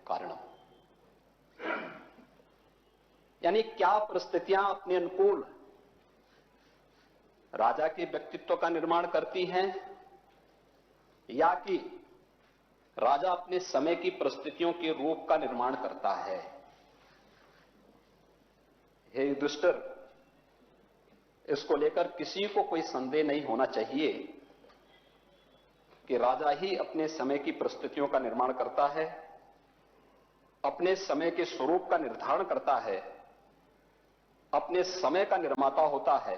कारणम। यानी क्या परिस्थितियां अपने अनुकूल राजा के व्यक्तित्व का निर्माण करती हैं, या कि राजा अपने समय की परिस्थितियों के रूप का निर्माण करता है। हे युधिष्ठिर, इसको लेकर किसी को कोई संदेह नहीं होना चाहिए कि राजा ही अपने समय की परिस्थितियों का निर्माण करता है, अपने समय के स्वरूप का निर्धारण करता है, अपने समय का निर्माता होता है।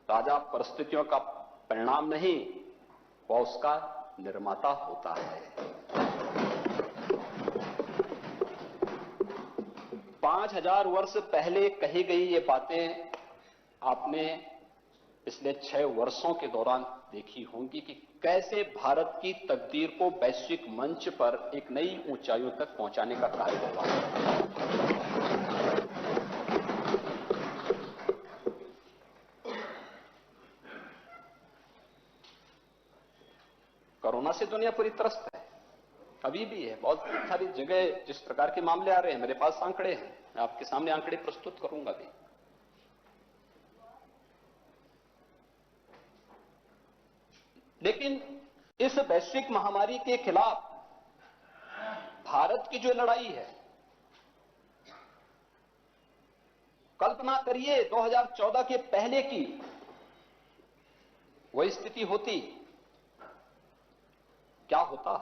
राजा परिस्थितियों का परिणाम नहीं, वह उसका निर्माता होता है। 5000 वर्ष पहले कही गई ये बातें आपने पिछले 6 वर्षों के दौरान देखी होंगी कि कैसे भारत की तकदीर को वैश्विक मंच पर एक नई ऊंचाइयों तक पहुंचाने का कार्य हुआ है। कोरोना से दुनिया पूरी त्रस्त है, अभी भी है। बहुत सारी जगह जिस प्रकार के मामले आ रहे हैं, मेरे पास आंकड़े हैं, मैं आपके सामने आंकड़े प्रस्तुत करूंगा भी। लेकिन इस वैश्विक महामारी के खिलाफ भारत की जो लड़ाई है, कल्पना करिए 2014 के पहले की वही स्थिति होती, क्या होता।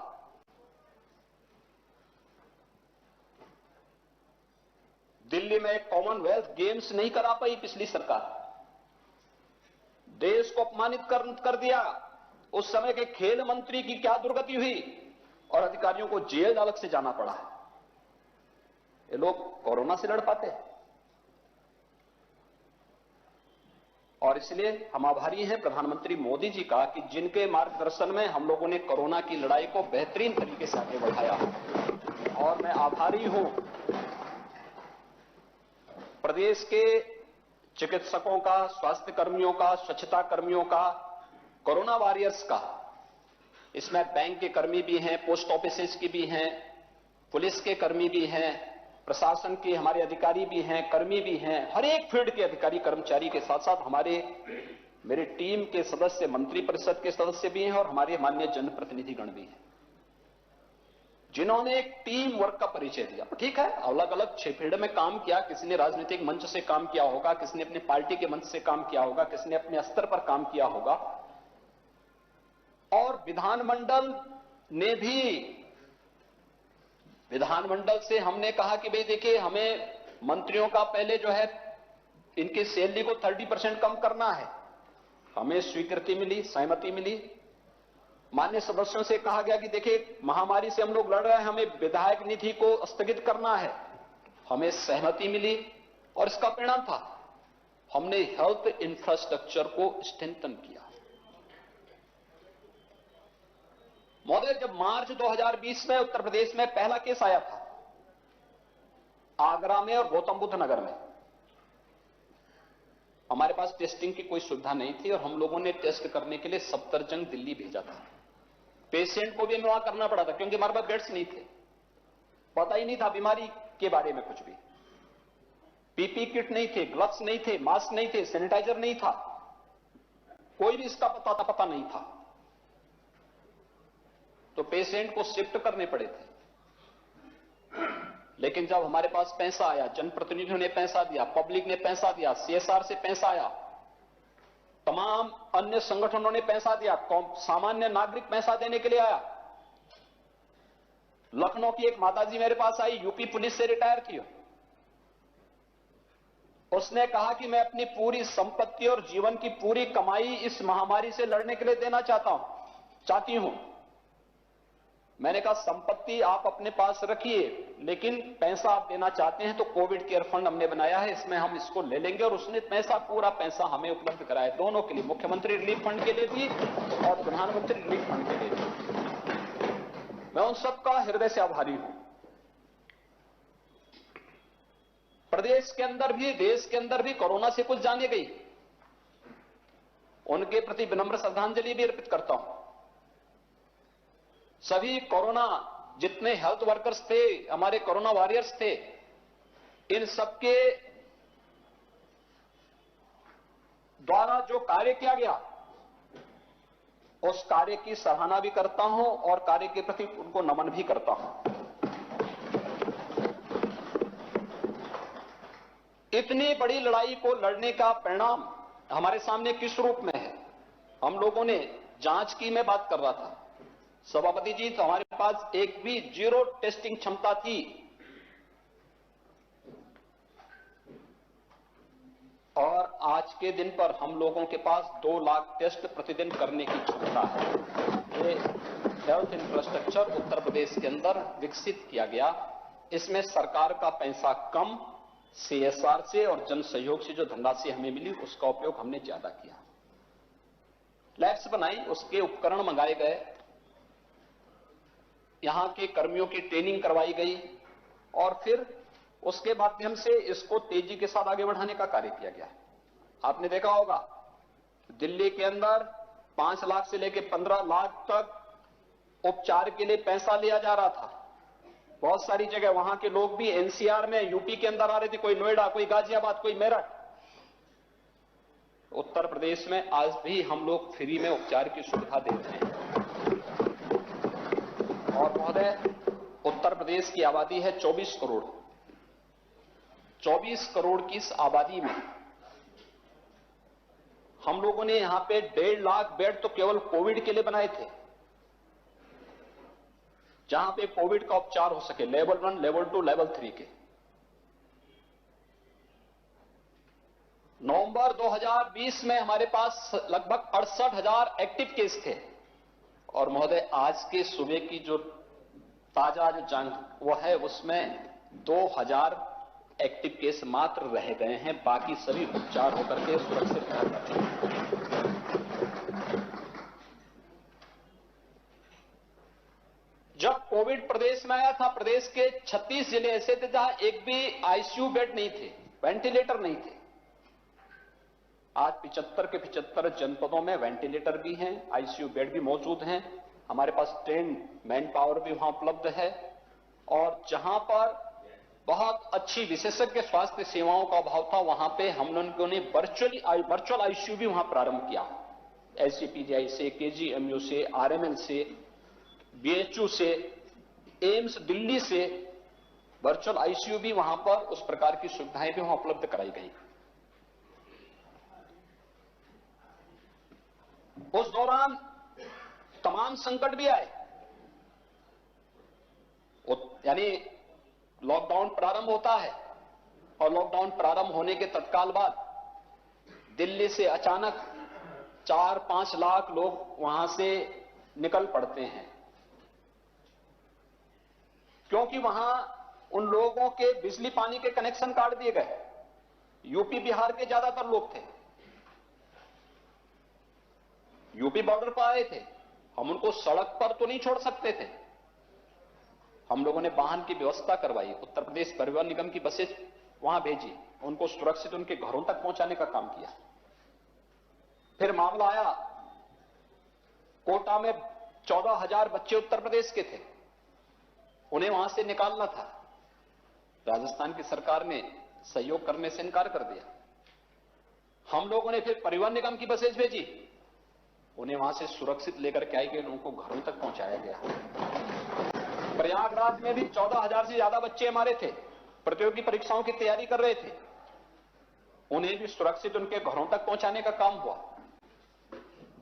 दिल्ली में कॉमनवेल्थ गेम्स नहीं करा पाई पिछली सरकार, देश को अपमानित कर दिया। उस समय के खेल मंत्री की क्या दुर्गति हुई और अधिकारियों को जेल अलग से जाना पड़ा है। ये लोग कोरोना से लड़ पाते हैं। और इसलिए हम आभारी हैं प्रधानमंत्री मोदी जी का कि जिनके मार्गदर्शन में हम लोगों ने कोरोना की लड़ाई को बेहतरीन तरीके से आगे बढ़ाया। और मैं आभारी हूं प्रदेश के चिकित्सकों का, स्वास्थ्य कर्मियों का, स्वच्छता कर्मियों का, कोरोना वॉरियर्स का। इसमें बैंक के कर्मी भी हैं, पोस्ट ऑफिसेज की भी हैं, पुलिस के कर्मी भी हैं, प्रशासन के हमारे अधिकारी भी हैं, कर्मी भी हैं, हर एक फील्ड के अधिकारी कर्मचारी के साथ साथ मेरे टीम के सदस्य, मंत्रिपरिषद के सदस्य भी हैं और हमारे माननीय जनप्रतिनिधिगण भी हैं, जिन्होंने एक टीम वर्क का परिचय दिया। ठीक है, अलग अलग 6 फील्ड में काम किया। किसी ने राजनीतिक मंच से काम किया होगा, किसी ने अपनी पार्टी के मंच से काम किया होगा, किसी ने अपने स्तर पर काम किया होगा। और विधानमंडल ने भी, विधानमंडल से हमने कहा कि भाई देखिए, हमें मंत्रियों का पहले जो है इनकी सैलरी को 30% कम करना है। हमें स्वीकृति मिली, सहमति मिली। मान्य सदस्यों से कहा गया कि देखिए, महामारी से हम लोग लड़ रहे हैं, हमें विधायक निधि को स्थगित करना है। हमें सहमति मिली और इसका परिणाम था हमने हेल्थ इंफ्रास्ट्रक्चर को स्ट्रेंथन किया। महोदय, जब मार्च 2020 में उत्तर प्रदेश में पहला केस आया था, आगरा में और गौतम बुद्ध नगर में, हमारे पास टेस्टिंग की कोई सुविधा नहीं थी और हम लोगों ने टेस्ट करने के लिए सफदरजंग दिल्ली भेजा था। पेशेंट को भी हमें वहां करना पड़ा था क्योंकि हमारे पास बेड्स नहीं थे, पता ही नहीं था बीमारी के बारे में कुछ भी। पीपी किट नहीं थे, ग्लव्स नहीं थे, मास्क नहीं थे, सैनिटाइजर नहीं था, कोई भी इसका पता नहीं था। तो पेशेंट को शिफ्ट करने पड़े थे। लेकिन जब हमारे पास पैसा आया, जनप्रतिनिधियों ने पैसा दिया, पब्लिक ने पैसा दिया, सीएसआर से पैसा आया, तमाम अन्य संगठनों ने पैसा दिया, सामान्य नागरिक पैसा देने के लिए आया। लखनऊ की एक माताजी मेरे पास आई, यूपी पुलिस से रिटायर थी। उसने कहा कि मैं अपनी पूरी संपत्ति और जीवन की पूरी कमाई इस महामारी से लड़ने के लिए देना चाहती हूं। मैंने कहा, संपत्ति आप अपने पास रखिए, लेकिन पैसा आप देना चाहते हैं तो कोविड केयर फंड हमने बनाया है, इसमें हम इसको ले लेंगे। और उसने पूरा पैसा हमें उपलब्ध कराया, दोनों के लिए, मुख्यमंत्री रिलीफ फंड के लिए भी और प्रधानमंत्री रिलीफ फंड के लिए भी। मैं उन सबका हृदय से आभारी हूं। प्रदेश के अंदर भी, देश के अंदर भी कोरोना से कुछ जाने गई, उनके प्रति विनम्र श्रद्धांजलि भी अर्पित करता हूं। सभी कोरोना जितने हेल्थ वर्कर्स थे, हमारे कोरोना वॉरियर्स थे, इन सबके द्वारा जो कार्य किया गया, उस कार्य की सराहना भी करता हूं और कार्य के प्रति उनको नमन भी करता हूं। इतनी बड़ी लड़ाई को लड़ने का परिणाम हमारे सामने किस रूप में है? हम लोगों ने जांच की, मैं बात कर रहा था सभापति जी, तो हमारे पास एक भी जीरो टेस्टिंग क्षमता थी, और आज के दिन पर हम लोगों के पास 2 लाख टेस्ट प्रतिदिन करने की क्षमता है। ये हेल्थ इंफ्रास्ट्रक्चर उत्तर प्रदेश के अंदर विकसित किया गया। इसमें सरकार का पैसा कम, CSR से और जन सहयोग से जो धनराशि हमें मिली उसका उपयोग हमने ज्यादा किया। लैब्स बनाई, उसके उपकरण मंगाए गए, यहां के कर्मियों की ट्रेनिंग करवाई गई और फिर उसके माध्यम से इसको तेजी के साथ आगे बढ़ाने का कार्य किया गया। आपने देखा होगा दिल्ली के अंदर 5 लाख से लेकर 15 लाख तक उपचार के लिए पैसा लिया जा रहा था। बहुत सारी जगह वहां के लोग भी NCR में, यूपी के अंदर आ रहे थे, कोई नोएडा, कोई गाजियाबाद, कोई मेरठ। उत्तर प्रदेश में आज भी हम लोग फ्री में उपचार की सुविधा देते हैं। और महोदय, उत्तर प्रदेश की आबादी है 24 करोड़। 24 करोड़ की इस आबादी में हम लोगों ने यहां पे 1.5 लाख बेड तो केवल कोविड के लिए बनाए थे, जहां पे कोविड का उपचार हो सके, लेवल 1, लेवल 2, लेवल 3 के। नवंबर 2020 में हमारे पास लगभग 68,000 एक्टिव केस थे, और महोदय आज के सुबह की जो ताजा जो जांच वो है, उसमें 2000 एक्टिव केस मात्र रह गए हैं, बाकी सभी उपचार होकर के सुरक्षित रह गए हैं। जब कोविड प्रदेश में आया था, प्रदेश के 36 जिले ऐसे थे जहां एक भी आईसीयू बेड नहीं थे, वेंटिलेटर नहीं थे। आज 75 के 75 जनपदों में वेंटिलेटर भी हैं, आईसीयू बेड भी मौजूद हैं, हमारे पास ट्रेन मैन पावर भी वहां उपलब्ध है, और जहां पर बहुत अच्छी विशेषज्ञ स्वास्थ्य सेवाओं का अभाव था, वहां पे हम लोगों ने वर्चुअल आईसीयू भी वहां प्रारंभ किया। SCPGI से, KGMU से, RMN से, BHU से, एम्स दिल्ली से वर्चुअल आईसीयू भी वहां पर, उस प्रकार की सुविधाएं भी वहां उपलब्ध कराई गई। उस दौरान तमाम संकट भी आए, यानी लॉकडाउन प्रारंभ होता है और लॉकडाउन प्रारंभ होने के तत्काल बाद दिल्ली से अचानक 4-5 लाख लोग वहां से निकल पड़ते हैं, क्योंकि वहां उन लोगों के बिजली पानी के कनेक्शन काट दिए गए। यूपी बिहार के ज्यादातर लोग थे, यूपी बॉर्डर पर आए थे, हम उनको सड़क पर तो नहीं छोड़ सकते थे। हम लोगों ने वाहन की व्यवस्था करवाई, उत्तर प्रदेश परिवहन निगम की बसें वहां भेजी, उनको सुरक्षित उनके घरों तक पहुंचाने का काम किया। फिर मामला आया, कोटा में 14,000 बच्चे उत्तर प्रदेश के थे, उन्हें वहां से निकालना था। राजस्थान की सरकार ने सहयोग करने से इनकार कर दिया। हम लोगों ने फिर परिवहन निगम की बसें भेजी, उन्हें वहां से सुरक्षित लेकर के आए गए, उनको घरों तक पहुंचाया गया। प्रयागराज में भी 14,000 से ज्यादा बच्चे हमारे थे, प्रतियोगी परीक्षाओं की तैयारी कर रहे थे, उन्हें भी सुरक्षित उनके घरों तक पहुंचाने का काम हुआ।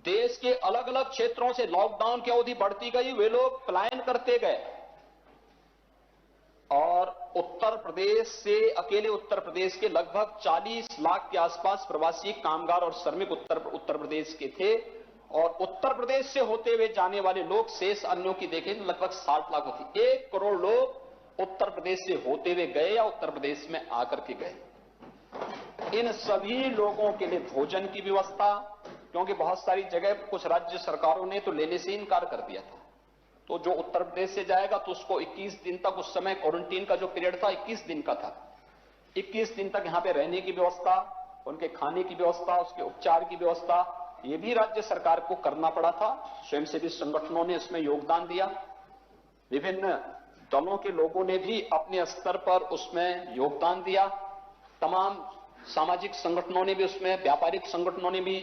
देश के अलग अलग क्षेत्रों से लॉकडाउन की अवधि बढ़ती गई, वे लोग पलायन करते गए, और उत्तर प्रदेश से, अकेले उत्तर प्रदेश के लगभग 40 लाख के आसपास प्रवासी कामगार और श्रमिक उत्तर प्रदेश के थे, और उत्तर प्रदेश से होते हुए जाने वाले लोग शेष अन्यों की देखें तो लगभग 60 लाख होती। 1 करोड़ लोग उत्तर प्रदेश से होते हुए गए या उत्तर प्रदेश में आकर के गए। इन सभी लोगों के लिए भोजन की व्यवस्था, क्योंकि बहुत सारी जगह कुछ राज्य सरकारों ने तो लेने से इनकार कर दिया था, तो जो उत्तर प्रदेश से जाएगा तो उसको 21 दिन तक, उस समय क्वारंटीन का जो पीरियड था 21 दिन का था, 21 दिन तक यहां पे रहने की व्यवस्था, उनके खाने की व्यवस्था, उसके उपचार की व्यवस्था, ये भी राज्य सरकार को करना पड़ा था। स्वयंसेवी संगठनों ने इसमें योगदान दिया। विभिन्न दलों के लोगों ने भी अपने स्तर पर उसमें योगदान दिया। तमाम सामाजिक संगठनों ने भी उसमें, व्यापारिक संगठनों ने भी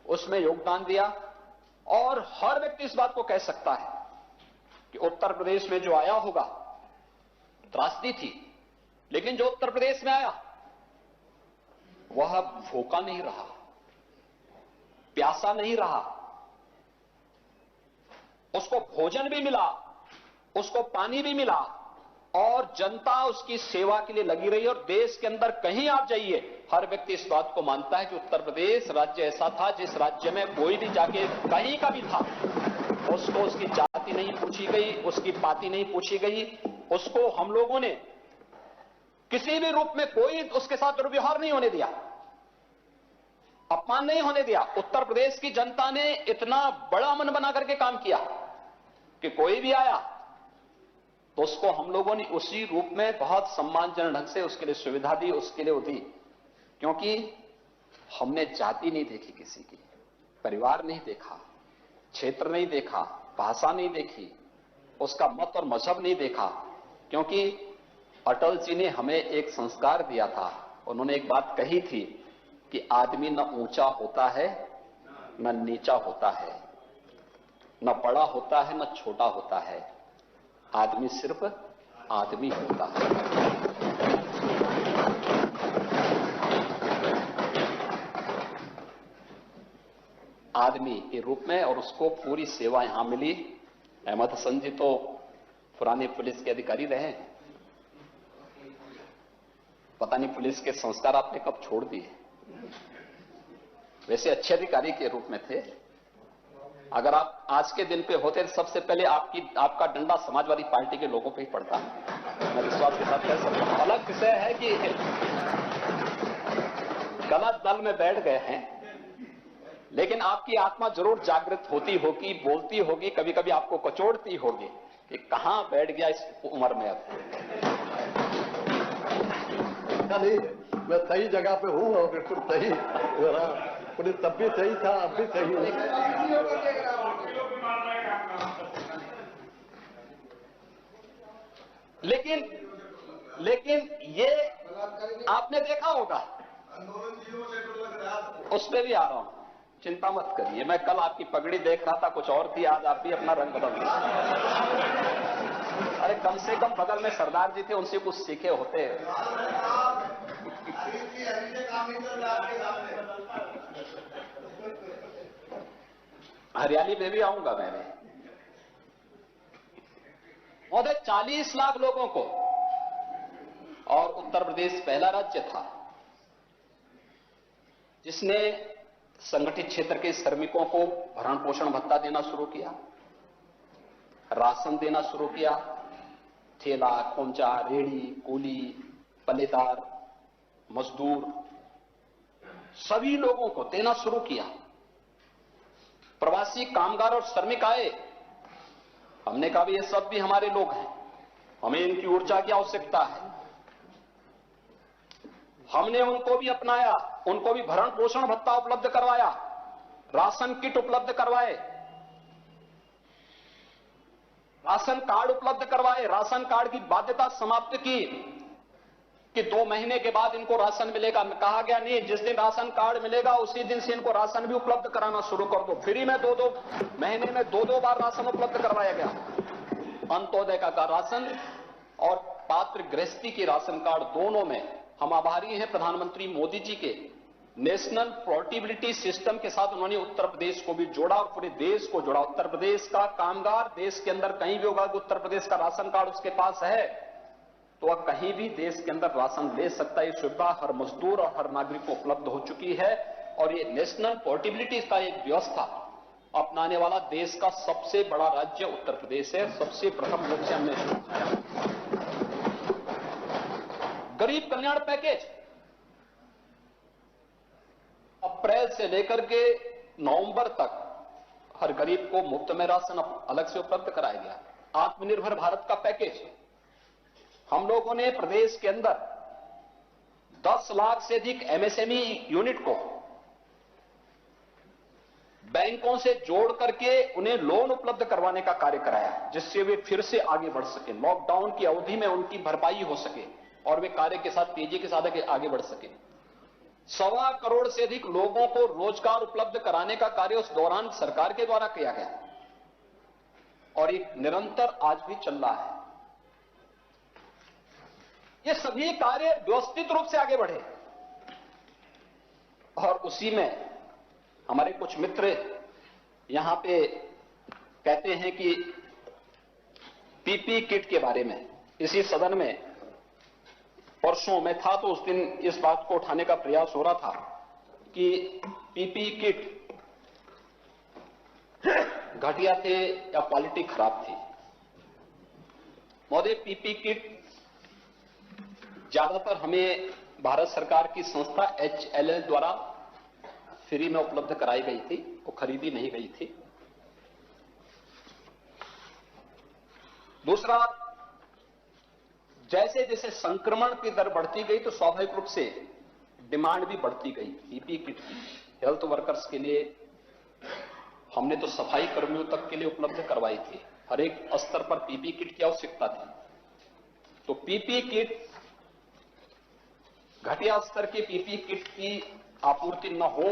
उसमें योगदान दिया। और हर व्यक्ति इस बात को कह सकता है कि उत्तर प्रदेश में जो आया होगा, त्रासदी थी, लेकिन जो उत्तर प्रदेश में आया वह भूखा नहीं रहा, प्यासा नहीं रहा, उसको भोजन भी मिला, उसको पानी भी मिला और जनता उसकी सेवा के लिए लगी रही। और देश के अंदर कहीं आप जाइए, हर व्यक्ति इस बात को मानता है कि उत्तर प्रदेश राज्य ऐसा था जिस राज्य में कोई भी जाके कहीं का भी था, उसको उसकी जाति नहीं पूछी गई, उसकी पाति नहीं पूछी गई, उसको हम लोगों ने किसी भी रूप में कोई उसके साथ दुर्व्यवहार नहीं होने दिया, अपमान नहीं होने दिया। उत्तर प्रदेश की जनता ने इतना बड़ा मन बना करके काम किया कि कोई भी आया तो उसको हम लोगों ने उसी रूप में बहुत सम्मानजनक ढंग से उसके लिए सुविधा दी, उसके लिए दी, क्योंकि हमने जाति नहीं देखी, किसी की परिवार नहीं देखा, क्षेत्र नहीं देखा, भाषा नहीं देखी, उसका मत और मजहब नहीं देखा। क्योंकि अटल जी ने हमें एक संस्कार दिया था, उन्होंने एक बात कही थी कि आदमी न ऊंचा होता है न नीचा होता है, न बड़ा होता है न छोटा होता है, आदमी सिर्फ आदमी होता है। आदमी के रूप में, और उसको पूरी सेवा यहां मिली। अहमद हसन जी तो पुराने पुलिस के अधिकारी रहे, पता नहीं पुलिस के संस्कार आपने कब छोड़ दिए, वैसे अच्छे अधिकारी के रूप में थे। अगर आप आज के दिन पे होते तो सबसे पहले आपका डंडा समाजवादी पार्टी के लोगों पे ही पड़ता है, मैं विश्वास के साथ कह सकता हूं। अलग विषय है कि गलत दल में बैठ गए हैं, लेकिन आपकी आत्मा जरूर जागृत होती होगी, बोलती होगी, कभी कभी आपको कचोड़ती होगी कि कहां बैठ गया इस उम्र में। अब नहीं, मैं सही जगह पे हूँ और बिल्कुल सही, पुलिस तब भी सही था, अब भी सही है। लेकिन ये आपने देखा होगा, उस पर भी आ रहा हूं, चिंता मत करिए। मैं कल आपकी पगड़ी देख रहा था, कुछ और थी, आज आप भी अपना रंग बदल दिया। अरे कम से कम बगल में सरदार जी थे, उनसे कुछ सीखे होते। हरियाली में भी आऊंगा मैंने। महोदय 40 लाख लोगों को, और उत्तर प्रदेश पहला राज्य था जिसने संगठित क्षेत्र के श्रमिकों को भरण पोषण भत्ता देना शुरू किया, राशन देना शुरू किया, ठेला, खोंचा, रेहड़ी, कूली, पल्लेदार, मजदूर, सभी लोगों को देना शुरू किया। प्रवासी कामगार और श्रमिक आए, हमने कहा ये सब भी हमारे लोग हैं, हमें इनकी ऊर्जा की आवश्यकता है। हमने उनको भी अपनाया, उनको भी भरण पोषण भत्ता उपलब्ध करवाया, राशन किट उपलब्ध करवाए, राशन कार्ड उपलब्ध करवाए, राशन कार्ड की बाध्यता समाप्त की कि 2 महीने के बाद इनको राशन मिलेगा। कहा गया नहीं, जिस दिन राशन कार्ड मिलेगा उसी दिन से इनको राशन भी उपलब्ध कराना शुरू कर दो। फ्री में 2-2 महीने में 2-2 बार राशन उपलब्ध करवाया गया। अंत्योदय का राशन और पात्र गृहस्थी की राशन कार्ड, दोनों में हम आभारी हैं प्रधानमंत्री मोदी जी के। नेशनल पोर्टेबिलिटी सिस्टम के साथ उन्होंने उत्तर प्रदेश को भी जोड़ा और पूरे देश को जोड़ा। उत्तर प्रदेश का कामगार देश के अंदर कहीं भी होगा, उत्तर प्रदेश का राशन कार्ड उसके पास है तो वह कहीं भी देश के अंदर राशन ले सकता है। ये सुविधा हर मजदूर और हर नागरिक को उपलब्ध हो चुकी है और ये नेशनल पोर्टेबिलिटी का एक व्यवस्था अपनाने वाला देश का सबसे बड़ा राज्य उत्तर प्रदेश है। सबसे प्रथम रूप से हमने शुरू किया। गरीब कल्याण पैकेज अप्रैल से लेकर के नवंबर तक हर गरीब को मुफ्त में राशन अलग से उपलब्ध कराया गया। आत्मनिर्भर भारत का पैकेज, हम लोगों ने प्रदेश के अंदर 10 लाख से अधिक एमएसएमई यूनिट को बैंकों से जोड़ करके उन्हें लोन उपलब्ध करवाने का कार्य कराया, जिससे वे फिर से आगे बढ़ सके, लॉकडाउन की अवधि में उनकी भरपाई हो सके और वे कार्य के साथ तेजी के साथ आगे बढ़ सके। 1.25 करोड़ से अधिक लोगों को रोजगार उपलब्ध कराने का कार्य उस दौरान सरकार के द्वारा किया गया और ये निरंतर आज भी चल रहा है। ये सभी कार्य व्यवस्थित रूप से आगे बढ़े और उसी में हमारे कुछ मित्र यहां पे कहते हैं कि पीपी किट के बारे में, इसी सदन में परसों में था तो उस दिन इस बात को उठाने का प्रयास हो रहा था कि पीपी किट घटिया थे या क्वालिटी खराब थी। महोदय, पीपी किट ज्यादातर हमें भारत सरकार की संस्था HLL द्वारा फ्री में उपलब्ध कराई गई थी, वो खरीदी नहीं गई थी। दूसरा, जैसे जैसे संक्रमण की दर बढ़ती गई तो स्वाभाविक रूप से डिमांड भी बढ़ती गई पीपी किट की। हेल्थ वर्कर्स के लिए हमने तो सफाई कर्मियों तक के लिए उपलब्ध करवाई थी, हर एक स्तर पर पीपी किट की आवश्यकता थी। तो पीपी किट, घटिया स्तर की पीपी किट की आपूर्ति न हो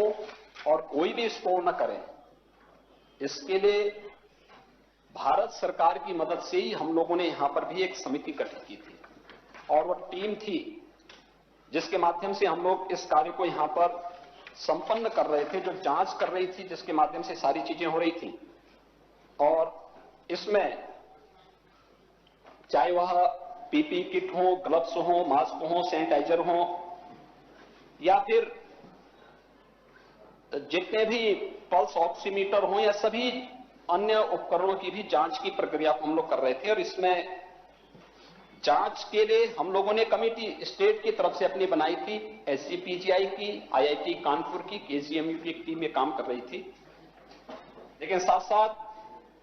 और कोई भी स्टोर न करे, इसके लिए भारत सरकार की मदद से ही हम लोगों ने यहां पर भी एक समिति गठित की थी और वह टीम थी जिसके माध्यम से हम लोग इस कार्य को यहां पर संपन्न कर रहे थे, जो जांच कर रही थी, जिसके माध्यम से सारी चीजें हो रही थी। और इसमें चाहे वह पीपी किट हो, ग्लव्स हो, मास्क हो, सैनिटाइजर हो या फिर जितने भी पल्स ऑक्सीमीटर हो या सभी अन्य उपकरणों की भी जांच की प्रक्रिया को हम लोग कर रहे थे। और इसमें जांच के लिए हम लोगों ने कमेटी स्टेट की तरफ से अपनी बनाई थी, SCPGI की, IIT कानपुर की, KGMU की एक टीम में काम कर रही थी। लेकिन साथ साथ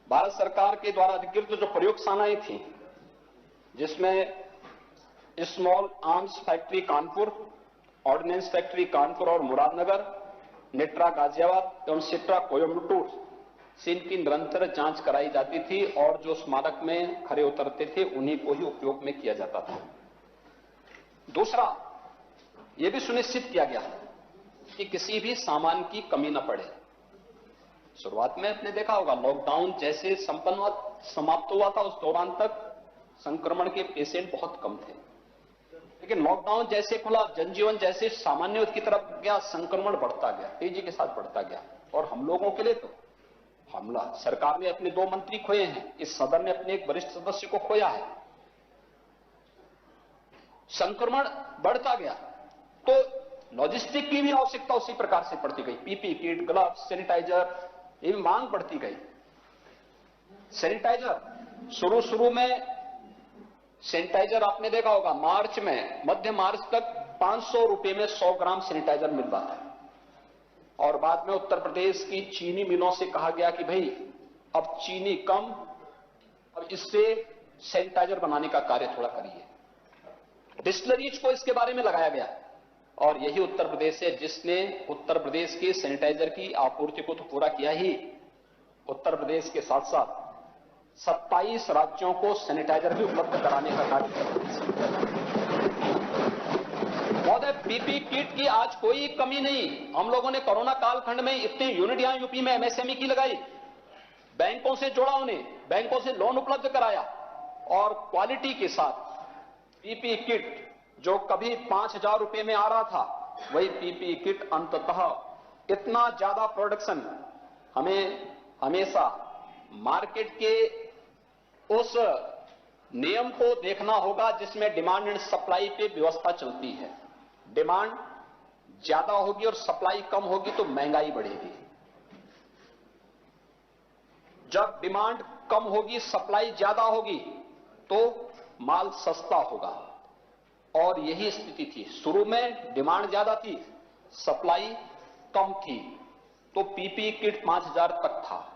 भारत सरकार के द्वारा अधिकृत जो प्रयोगशालाएं थी, जिसमें small arms factory Kanpur, ordnance factory Kanpur और मुरादनगर, नेट्रा गाजियाबाद एवं सिट्रा कोयम्बटूर से इनकी निरंतर जांच कराई जाती थी और जो स्मारक में खरे उतरते थे उन्हीं को ही उपयोग में किया जाता था। दूसरा, यह भी सुनिश्चित किया गया कि किसी भी सामान की कमी न पड़े। शुरुआत में आपने देखा होगा, लॉकडाउन जैसे समाप्त हुआ था उस दौरान तक संक्रमण के पेशेंट बहुत कम थे, लेकिन लॉकडाउन जैसे खुला, जनजीवन जैसे सामान्य की तरफ गया, संक्रमण बढ़ता गया, तेजी के साथ बढ़ता गया। और हम लोगों के लिए तो हमला, सरकार ने अपने 2 मंत्री खोए हैं, इस सदन ने अपने एक वरिष्ठ सदस्य को खोया है। संक्रमण बढ़ता गया तो लॉजिस्टिक की भी आवश्यकता उसी प्रकार से पड़ती गई। पीपी किट, ग्लव्स, सैनिटाइजर, ये भी मांग बढ़ती गई। सैनिटाइजर, शुरू में सैनिटाइजर आपने देखा होगा, मार्च में, मध्य मार्च तक 500 रुपए में 100 ग्राम सैनिटाइजर मिल रहा था और बाद में उत्तर प्रदेश की चीनी मिलों से कहा गया कि भाई अब चीनी कम, अब इससे सैनिटाइजर बनाने का कार्य थोड़ा करिए। डिस्टिलरीज को इसके बारे में लगाया गया और यही उत्तर प्रदेश है जिसने उत्तर प्रदेश के सैनिटाइजर की आपूर्ति को तो पूरा किया ही, उत्तर प्रदेश के साथ साथ 27 राज्यों को सैनिटाइजर भी उपलब्ध कराने का कार्य किया। महोदय, पीपी किट की आज कोई कमी नहीं। हम लोगों ने कोरोना कालखंड में इतनी यूनिट यहां यूपी में MSME की लगाई, बैंकों से जोड़ा, उन्हें बैंकों से लोन उपलब्ध कराया और क्वालिटी के साथ पीपी किट जो कभी 5000 रुपए में आ रहा था, वही पीपी किट अंततः इतना ज्यादा प्रोडक्शन, हमें हमेशा मार्केट के उस नियम को देखना होगा जिसमें डिमांड एंड सप्लाई पे व्यवस्था चलती है। डिमांड ज्यादा होगी और सप्लाई कम होगी तो महंगाई बढ़ेगी। जब डिमांड कम होगी, सप्लाई ज्यादा होगी तो माल सस्ता होगा और यही स्थिति थी। शुरू में डिमांड ज्यादा थी, सप्लाई कम थी, तो पीपी किट 5000 तक था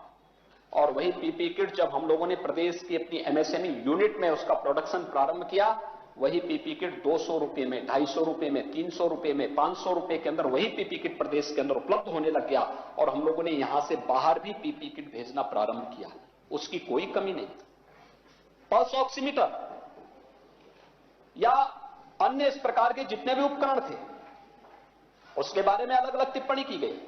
और वही पीपी किट जब हम लोगों ने प्रदेश की अपनी MSME यूनिट में उसका प्रोडक्शन प्रारंभ किया वही पीपी किट 200 रुपए में, 250 रुपए में, 300 रुपए में, 500 रुपए के अंदर वही पीपी किट प्रदेश के अंदर उपलब्ध होने लग गया और हम लोगों ने यहां से बाहर भी पीपी किट भेजना प्रारंभ किया। उसकी कोई कमी नहीं। पल्स ऑक्सीमीटर या अन्य इस प्रकार के जितने भी उपकरण थे उसके बारे में अलग अलग टिप्पणी की गई।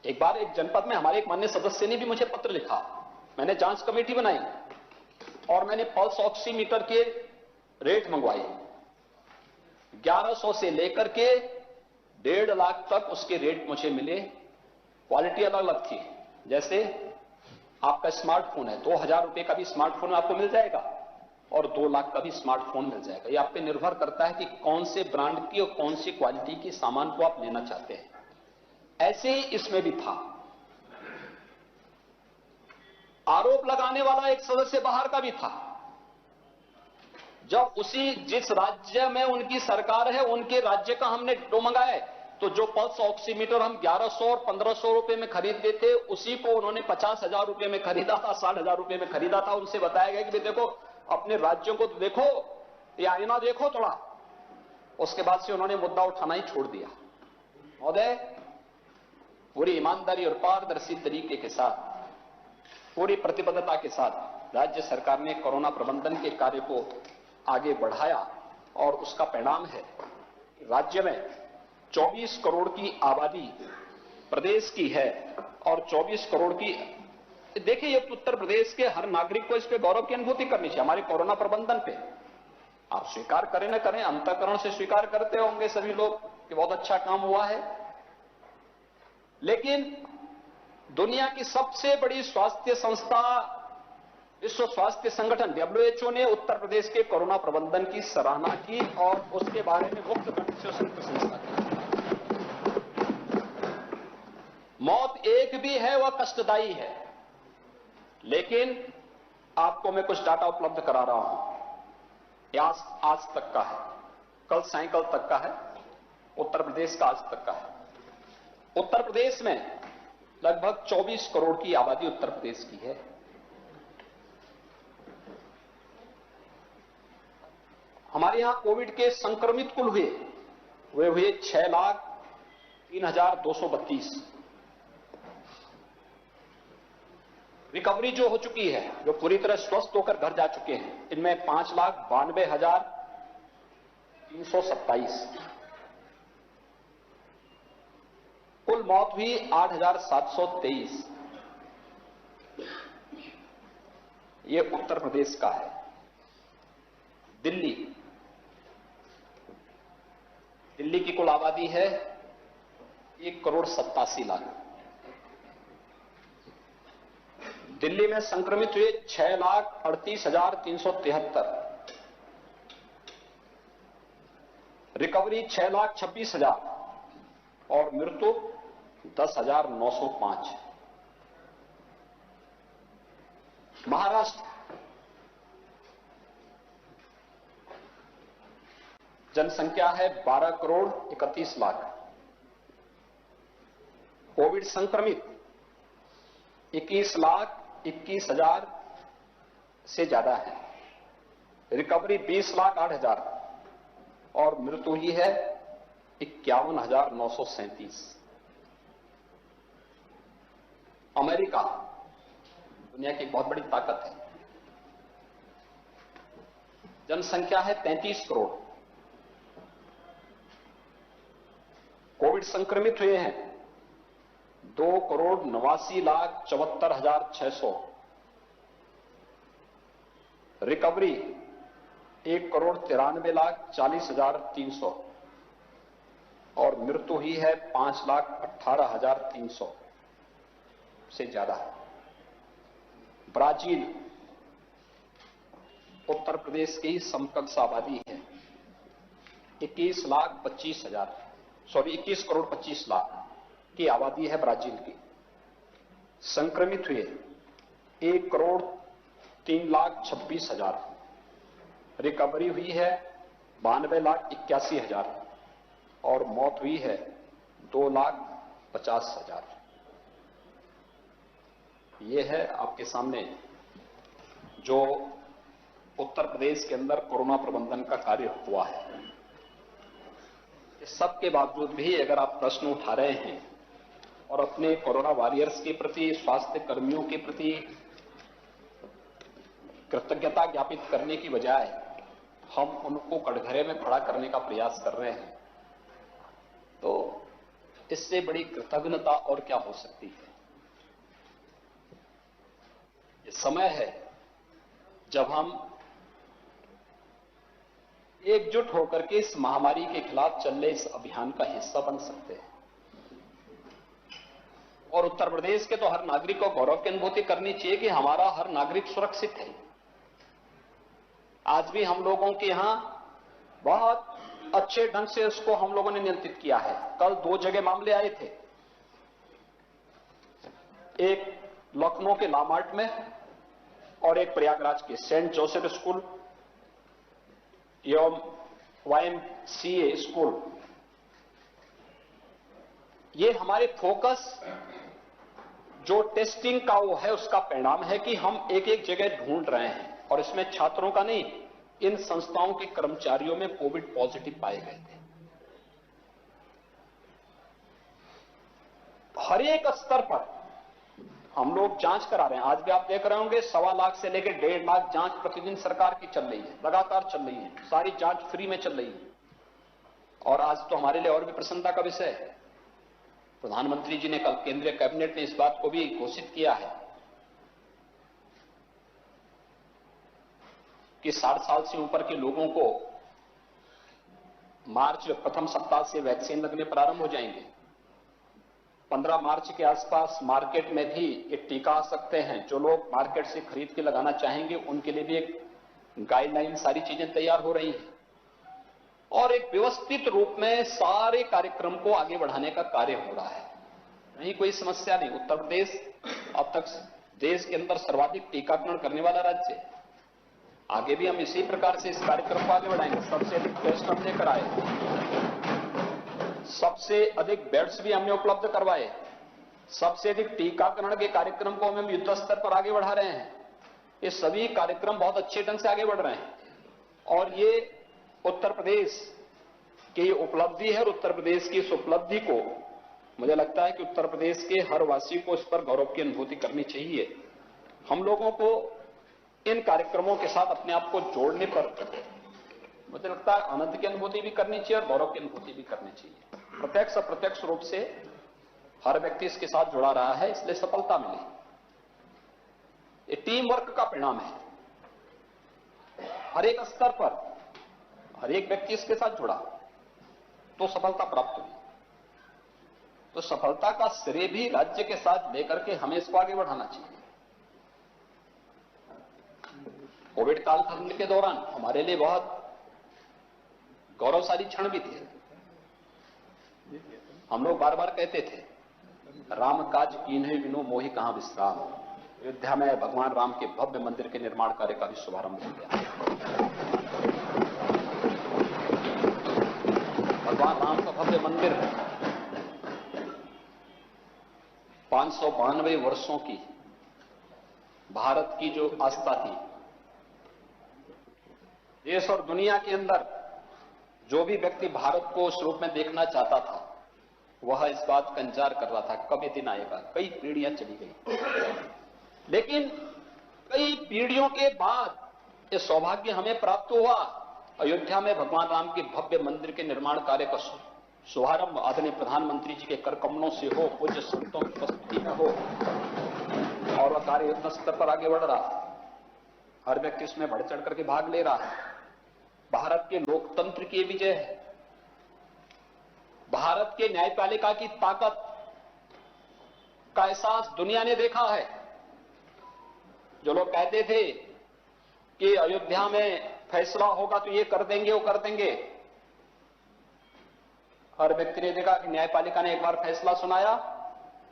एक बार एक जनपद में हमारे एक माननीय सदस्य ने भी मुझे पत्र लिखा, मैंने जांच कमेटी बनाई और मैंने पल्स ऑक्सीमीटर के रेट मंगवाए। 1100 से लेकर के 1.5 लाख तक उसके रेट मुझे मिले। क्वालिटी अलग अलग थी। जैसे आपका स्मार्टफोन है, 2000 रुपए का भी स्मार्टफोन आपको मिल जाएगा और 2 लाख का भी स्मार्टफोन मिल जाएगा। ये आप पे निर्भर करता है कि कौन से ब्रांड की और कौन सी क्वालिटी की सामान को आप लेना चाहते हैं। ऐसे ही इसमें भी था। आरोप लगाने वाला एक सदस्य बाहर का भी था। जब जिस राज्य में उनकी सरकार है उनके राज्य का हमने डिट्टो मंगाया, तो जो पल्स ऑक्सीमीटर हम 1100 और 1500 रुपए में खरीदते थे उसी को उन्होंने 50,000 रुपए में खरीदा था, 60,000 रुपए में खरीदा था। उनसे बताया गया कि भाई देखो अपने राज्यों को तो देखो, ये आईना देखो थोड़ा। उसके बाद से उन्होंने मुद्दा उठाना ही छोड़ दिया। महोदय, पूरी ईमानदारी और पारदर्शी तरीके के साथ, पूरी प्रतिबद्धता के साथ राज्य सरकार ने कोरोना प्रबंधन के कार्य को आगे बढ़ाया और उसका परिणाम है राज्य में 24 करोड़ की आबादी प्रदेश की है और 24 करोड़ की, देखिए ये उत्तर प्रदेश के हर नागरिक को इस पे गौरव की अनुभूति करनी चाहिए हमारे कोरोना प्रबंधन पे। आप स्वीकार करें न करें, अंतःकरण से स्वीकार करते होंगे सभी लोग कि बहुत अच्छा काम हुआ है। लेकिन दुनिया की सबसे बड़ी स्वास्थ्य संस्था विश्व स्वास्थ्य संगठन WHO ने उत्तर प्रदेश के कोरोना प्रबंधन की सराहना की और उसके बारे में मुक्त कंठ से उसने प्रशंसा की। मौत एक भी है, वह कष्टदायी है, लेकिन आपको मैं कुछ डाटा उपलब्ध करा रहा हूं। आज तक का है, कल साइकिल तक का है, उत्तर प्रदेश का आज तक का है। उत्तर प्रदेश में लगभग 24 करोड़ की आबादी उत्तर प्रदेश की है। हमारे यहां कोविड के संक्रमित कुल हुए 6,03,232। रिकवरी जो हो चुकी है, जो पूरी तरह स्वस्थ होकर घर जा चुके हैं, इनमें 5,92,327। कुल मौत हुई 8,723। ये उत्तर प्रदेश का है। दिल्ली की कुल आबादी है 1,87,00,000। दिल्ली में संक्रमित हुए 6,38,373। रिकवरी 6,26,000 और मृत्यु 10,905। महाराष्ट्र जनसंख्या है 12,31,00,000। कोविड संक्रमित 21,21,000 से ज्यादा है। रिकवरी 20,08,000 और मृत्यु ही है 51,937। अमेरिका दुनिया की एक बहुत बड़ी ताकत है। जनसंख्या है 33 करोड़। कोविड संक्रमित हुए हैं 2,89,74,600। रिकवरी 1,93,40,300 और मृत्यु ही है 5,18,300 से ज्यादा। ब्राजील उत्तर प्रदेश की समकक्ष आबादी है 21 करोड़ 25 लाख की आबादी है ब्राजील की। संक्रमित हुए 1,03,26,000। रिकवरी हुई है 92,81,000 और मौत हुई है 2,50,000। ये है आपके सामने जो उत्तर प्रदेश के अंदर कोरोना प्रबंधन का कार्य हुआ है। इस सब के बावजूद भी अगर आप प्रश्न उठा रहे हैं और अपने कोरोना वॉरियर्स के प्रति, स्वास्थ्य कर्मियों के प्रति कृतज्ञता ज्ञापित करने की बजाय हम उनको कटघरे में खड़ा करने का प्रयास कर रहे हैं, तो इससे बड़ी कृतज्ञता और क्या हो सकती है। ये समय है जब हम एकजुट होकर के इस महामारी के खिलाफ चल रहे इस अभियान का हिस्सा बन सकते हैं। और उत्तर प्रदेश के तो हर नागरिक को गौरव की अनुभूति करनी चाहिए कि हमारा हर नागरिक सुरक्षित है। आज भी हम लोगों के यहां बहुत अच्छे ढंग से इसको हम लोगों ने नियंत्रित किया है। कल 2 जगह मामले आए थे, एक लखनऊ के लामार्ट में और एक प्रयागराज के सेंट जोसेफ स्कूल एवं YMCA स्कूल। ये हमारे फोकस जो टेस्टिंग का वो है उसका परिणाम है कि हम एक एक जगह ढूंढ रहे हैं, और इसमें छात्रों का नहीं, इन संस्थाओं के कर्मचारियों में कोविड पॉजिटिव पाए गए थे। हर एक स्तर पर हम लोग जांच करा रहे हैं। आज भी आप देख रहे होंगे 1.25 लाख से लेकर 1.5 लाख जांच प्रतिदिन सरकार की चल रही है, लगातार चल रही है, सारी जांच फ्री में चल रही है। और आज तो हमारे लिए और भी प्रसन्नता का विषय है, प्रधानमंत्री जी ने कल, केंद्रीय कैबिनेट ने इस बात को भी घोषित किया है कि 60 साल से ऊपर के लोगों को मार्च प्रथम सप्ताह से वैक्सीन लगने प्रारंभ हो जाएंगे। 15 मार्च के आसपास मार्केट में भी ये टीका आ सकते हैं। जो लोग मार्केट से खरीद के लगाना चाहेंगे उनके लिए भी एक गाइडलाइन, सारी चीजें तैयार हो रही हैं और एक व्यवस्थित रूप में सारे कार्यक्रम को आगे बढ़ाने का कार्य हो रहा है। नहीं, कोई समस्या नहीं। उत्तर प्रदेश अब तक देश के अंदर सर्वाधिक टीकाकरण करने वाला राज्य है। आगे भी हम इसी प्रकार से इस कार्यक्रम को आगे बढ़ाएंगे। सबसे अधिक टेस्ट हमने कराए, सबसे अधिक बेड्स भी हमने उपलब्ध करवाए, सबसे अधिक टीकाकरण के कार्यक्रम को हम युद्ध स्तर पर आगे बढ़ा रहे हैं। ये सभी कार्यक्रम बहुत अच्छे ढंग से आगे बढ़ रहे हैं और ये उत्तर प्रदेश की उपलब्धि है। और उत्तर प्रदेश की इस उपलब्धि को मुझे लगता है कि उत्तर प्रदेश के हर वासी को इस पर गौरव की अनुभूति करनी चाहिए। हम लोगों को इन कार्यक्रमों के साथ अपने आप को जोड़ने पर मुझे लगता है आनंद की अनुभूति भी करनी चाहिए और गौरव की अनुभूति भी करनी चाहिए। प्रत्यक्ष अप्रत्यक्ष रूप से हर व्यक्ति इसके साथ जुड़ा रहा है, इसलिए सफलता मिली। ये टीम वर्क का परिणाम है। हर एक स्तर पर हर एक व्यक्ति इसके साथ जुड़ा तो सफलता प्राप्त हुई। तो सफलता का श्रेय भी राज्य के साथ लेकर के हमें इसको आगे बढ़ाना चाहिए। कोविड कालखंड के दौरान हमारे लिए बहुत गौरवशाली क्षण भी थे। हम लोग बार बार कहते थे, राम काज कीन्हे बिनु मोहि कहां विश्राम। अयोध्या में भगवान राम के भव्य मंदिर के निर्माण कार्य का भी शुभारंभ हो गया। भगवान राम का भव्य मंदिर 592 वर्षों की भारत की जो आस्था थी, देश और दुनिया के अंदर जो भी व्यक्ति भारत को उस रूप में देखना चाहता था वह इस बात का इंतजार कर रहा था कब ये दिन आएगा। कई पीढ़ियां चली गई, लेकिन कई पीढ़ियों के बाद ये सौभाग्य हमें प्राप्त हुआ। अयोध्या में भगवान राम के भव्य मंदिर के निर्माण कार्य का शुभारंभ आदरणीय प्रधानमंत्री जी के कर कमलों से हो, पूज्य संतों की उपस्थिति में हो और वह कार्य युद्ध स्तर पर आगे बढ़ रहा है। हर व्यक्ति इसमें बढ़ चढ़ करके भाग ले रहा है। भारत के लोकतंत्र की विजय है। भारत के न्यायपालिका की ताकत का एहसास दुनिया ने देखा है। जो लोग कहते थे कि अयोध्या में फैसला होगा तो ये कर देंगे, वो कर देंगे, हर व्यक्ति ने देखा कि न्यायपालिका ने एक बार फैसला सुनाया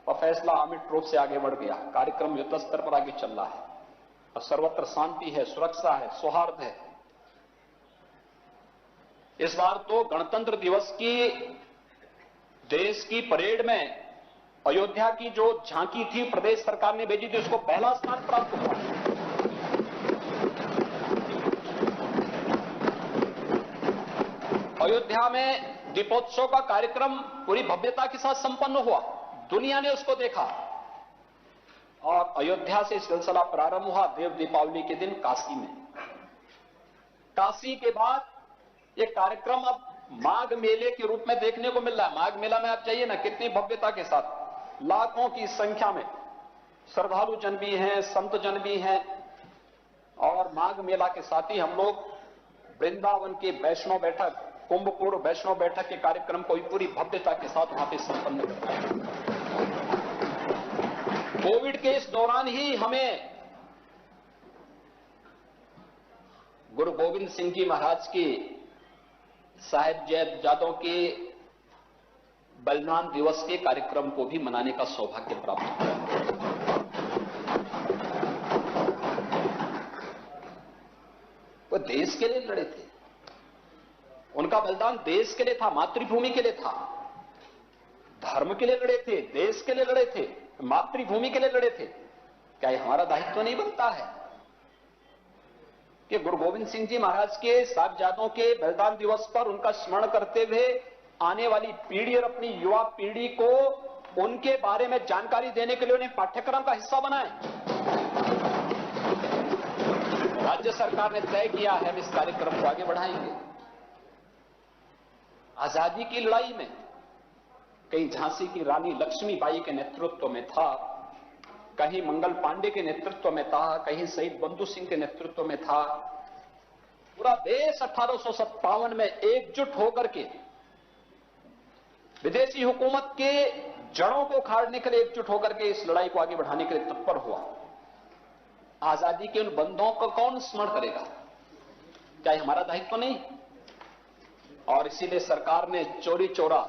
और फैसला अमिट रूप से आगे बढ़ गया। कार्यक्रम युद्ध स्तर पर आगे चल रहा है और सर्वत्र शांति है, सुरक्षा है, सौहार्द है। इस बार तो गणतंत्र दिवस की देश की परेड में अयोध्या की जो झांकी थी प्रदेश सरकार ने भेजी थी, उसको पहला स्थान प्राप्त हुआ। अयोध्या में दीपोत्सव का कार्यक्रम पूरी भव्यता के साथ संपन्न हुआ, दुनिया ने उसको देखा। और अयोध्या से सिलसिला प्रारंभ हुआ देव दीपावली के दिन काशी में। काशी के बाद ये कार्यक्रम अब माघ मेले के रूप में देखने को मिल रहा है। माघ मेला में आप जाइए ना, कितनी भव्यता के साथ लाखों की संख्या में श्रद्धालु जन भी हैं, संत जन भी हैं। और माघ मेला के साथ ही हम लोग वृंदावन के वैष्णव बैठक, कुंभ पूर्व वैष्णव बैठक के कार्यक्रम को पूरी भव्यता के साथ वहां पे संपन्न करते हैं। कोविड के इस दौरान ही हमें गुरु गोविंद सिंह जी महाराज के साहिबजादों के बलिदान दिवस के कार्यक्रम को भी मनाने का सौभाग्य प्राप्त हुआ। वो देश के लिए लड़े थे, उनका बलिदान देश के लिए था, मातृभूमि के लिए था। धर्म के लिए लड़े थे, देश के लिए लड़े थे, मातृभूमि के लिए लड़े थे। क्या ये हमारा दायित्व नहीं बनता है कि गुरु गोविंद सिंह जी महाराज के साहिबजादों के बलिदान दिवस पर उनका स्मरण करते हुए आने वाली पीढ़ी और अपनी युवा पीढ़ी को उनके बारे में जानकारी देने के लिए उन्हें पाठ्यक्रम का हिस्सा बनाएं। राज्य सरकार ने तय किया है, हम इस कार्यक्रम को आगे बढ़ाएंगे। आजादी की लड़ाई में कहीं झांसी की रानी लक्ष्मीबाई के नेतृत्व में था, कहीं मंगल पांडे के नेतृत्व में था, कहीं शहीद बंधु सिंह के नेतृत्व में था। पूरा देश 1857 में एकजुट होकर के विदेशी हुकूमत के जड़ों को उखाड़ने के लिए एकजुट होकर के इस लड़ाई को आगे बढ़ाने के लिए तत्पर हुआ। आजादी के उन बंधुओं को कौन स्मरण करेगा? क्या ये हमारा दायित्व नहीं? और इसीलिए सरकार ने चौरी चौरा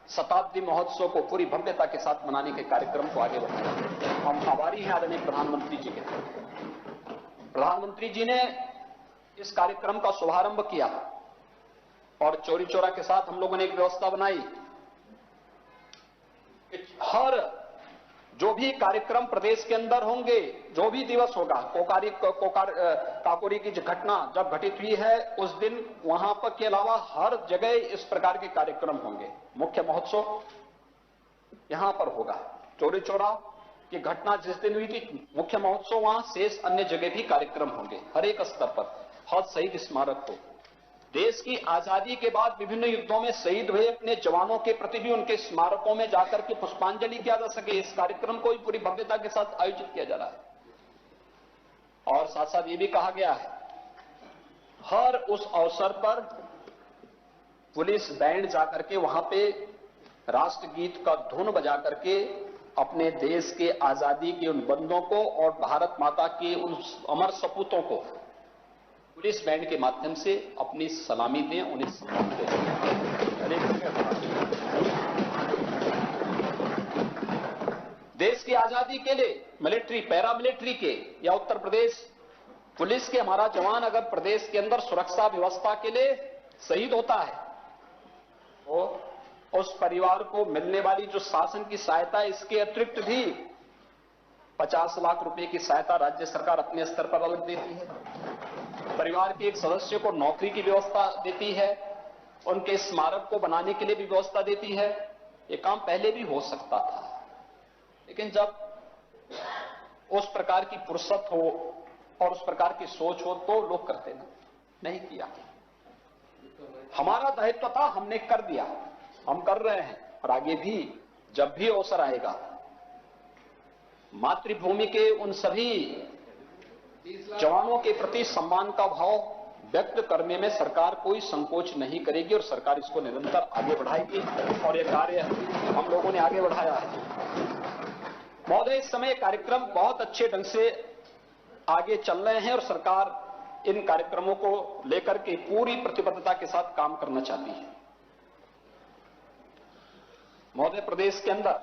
शताब्दी महोत्सव को पूरी भव्यता के साथ मनाने के कार्यक्रम को आगे बढ़ाया। हम आभारी हैं आदरणीय प्रधानमंत्री जी के। प्रधानमंत्री जी ने इस कार्यक्रम का शुभारंभ किया और चौरी चौरा के साथ हम लोगों ने एक व्यवस्था बनाई कि हर जो भी कार्यक्रम प्रदेश के अंदर होंगे, जो भी दिवस होगा, काकोरी की जो घटना जब घटित हुई है उस दिन वहां पर के अलावा हर जगह इस प्रकार के कार्यक्रम होंगे। मुख्य महोत्सव यहां पर होगा, चौरी चौरा की घटना जिस दिन हुई थी मुख्य महोत्सव वहां, शेष अन्य जगह भी कार्यक्रम होंगे। हर एक स्तर पर हर शहीद स्मारक को देश की आजादी के बाद विभिन्न युद्धों में शहीद हुए अपने जवानों के प्रति भी उनके स्मारकों में जाकर के पुष्पांजलि किया जा सके, इस कार्यक्रम को भी पूरी भव्यता के साथ आयोजित किया जा रहा है। और साथ साथ ये भी कहा गया है हर उस अवसर पर पुलिस बैंड जाकर के वहां पे राष्ट्रगीत का धुन बजा करके अपने देश के आजादी के उन बंदों को और भारत माता के उन अमर सपूतों को पुलिस बैंड के माध्यम से अपनी सलामी दें, उन्हें सम्मान दें। देश की आजादी के लिए मिलिट्री, पैरामिलिट्री के या उत्तर प्रदेश पुलिस के हमारा जवान अगर प्रदेश के अंदर सुरक्षा व्यवस्था के लिए शहीद होता है तो उस परिवार को मिलने वाली जो शासन की सहायता है, इसके अतिरिक्त भी 50 लाख रुपए की सहायता राज्य सरकार अपने स्तर पर अलग देती है। परिवार के एक सदस्य को नौकरी की व्यवस्था देती है, उनके स्मारक को बनाने के लिए भी व्यवस्था देती है। ये काम पहले भी हो सकता था, लेकिन जब उस प्रकार की फुर्सत हो और उस प्रकार की सोच हो तो लोग करते नहीं किया। हमारा दायित्व था, हमने कर दिया, हम कर रहे हैं और आगे भी जब भी अवसर आएगा मातृभूमि के उन सभी जवानों के प्रति सम्मान का भाव व्यक्त करने में सरकार कोई संकोच नहीं करेगी और सरकार इसको निरंतर आगे बढ़ाएगी और यह कार्य हम लोगों ने आगे बढ़ाया है। महोदय, इस समय कार्यक्रम बहुत अच्छे ढंग से आगे चल रहे हैं और सरकार इन कार्यक्रमों को लेकर के पूरी प्रतिबद्धता के साथ काम करना चाहती है। महोदय, प्रदेश के अंदर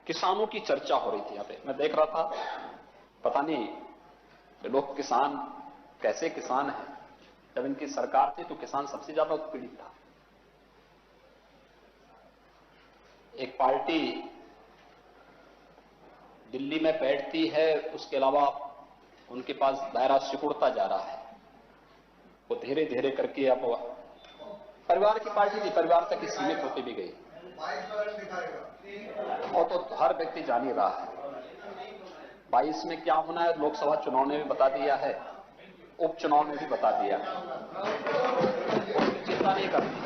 किसानों की चर्चा हो रही थी। यहाँ पे मैं देख रहा था, पता नहीं लोग किसान कैसे किसान हैं। जब इनकी सरकार थी तो किसान सबसे ज्यादा उत्पीड़ित था। एक पार्टी दिल्ली में बैठती है, उसके अलावा उनके पास दायरा सिकुड़ता जा रहा है। वो धीरे धीरे करके अब परिवार की पार्टी थी, परिवार तक ही सीमित होती भी गई, और तो हर व्यक्ति जान ही रहा है। 22 में क्या होना है लोकसभा चुनाव ने भी बता दिया है, उपचुनाव ने भी बता दिया है। चिंता नहीं करनी,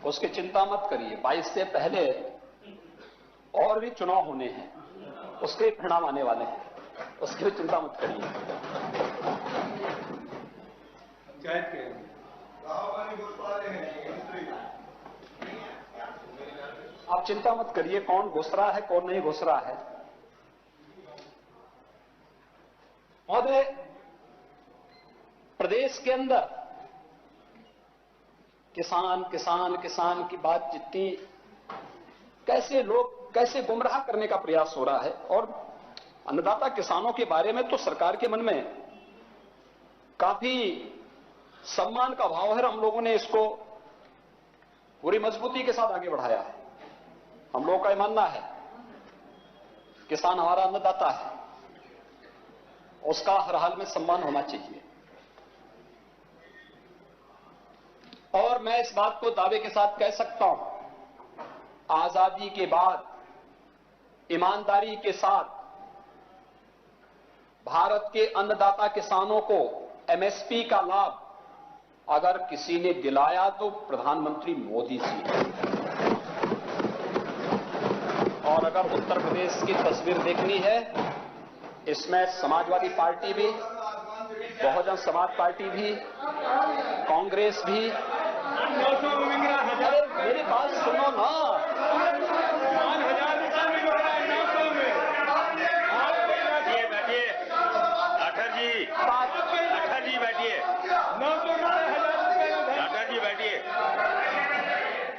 उसकी चिंता मत करिए। 22 से पहले और भी चुनाव होने हैं, उसके परिणाम आने वाले हैं, उसकी भी चिंता मत करिए। आप चिंता मत करिए कौन घुस रहा है कौन नहीं घुस रहा है। महोदय, प्रदेश के अंदर किसान किसान किसान की बात जितनी कैसे लोग कैसे गुमराह करने का प्रयास हो रहा है, और अन्नदाता किसानों के बारे में तो सरकार के मन में काफी सम्मान का भाव है। हम लोगों ने इसको पूरी मजबूती के साथ आगे बढ़ाया है। हम लोगों का यह मानना है किसान हमारा अन्नदाता है, उसका हर हाल में सम्मान होना चाहिए। और मैं इस बात को दावे के साथ कह सकता हूं, आजादी के बाद ईमानदारी के साथ भारत के अन्नदाता किसानों को एमएसपी का लाभ अगर किसी ने दिलाया तो प्रधानमंत्री मोदी जी हैं। और अगर उत्तर प्रदेश की तस्वीर देखनी है, इसमें समाजवादी पार्टी भी, बहुजन समाज पार्टी भी, कांग्रेस भी। अरे मेरी बात सुनो ना,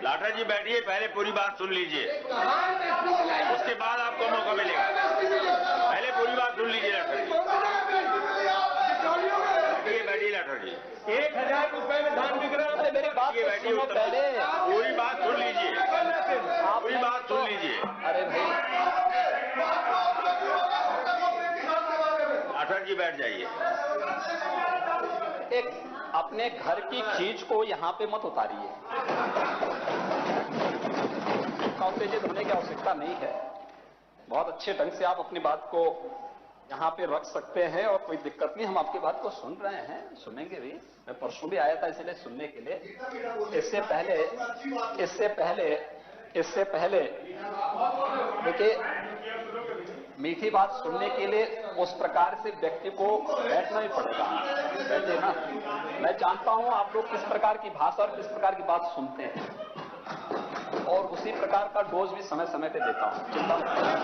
लाठर जी बैठिए, पहले पूरी बात सुन लीजिए, उसके बाद आपको मौका मिलेगा। पहले पूरी बात सुन लीजिए लाठर जी। बैठिए लाठर जी। 1000 रुपए में धान बिक रहा है। मेरी बात सुनो पहले, पूरी बात सुन लीजिए, पूरी बात सुन लीजिए। अरे भाई लाठर जी बैठ जाइए। एक अपने घर की चीज को यहां पे मत उतारिए, उत्तेजित होने की आवश्यकता नहीं है। बहुत अच्छे ढंग से आप अपनी बात को यहां पे रख सकते हैं और कोई दिक्कत नहीं। हम आपकी बात को सुन रहे हैं, सुनेंगे भी। मैं परसों भी आया था इसलिए सुनने के लिए। इससे पहले देखिए, मीठी बात सुनने के लिए उस प्रकार से व्यक्ति को बैठना ही पड़ेगा। बैठे ना, मैं जानता हूं आप लोग किस प्रकार की भाषा और किस प्रकार की बात सुनते हैं, और उसी प्रकार का डोज भी समय समय पे देता हूं। चिंता मत करिए।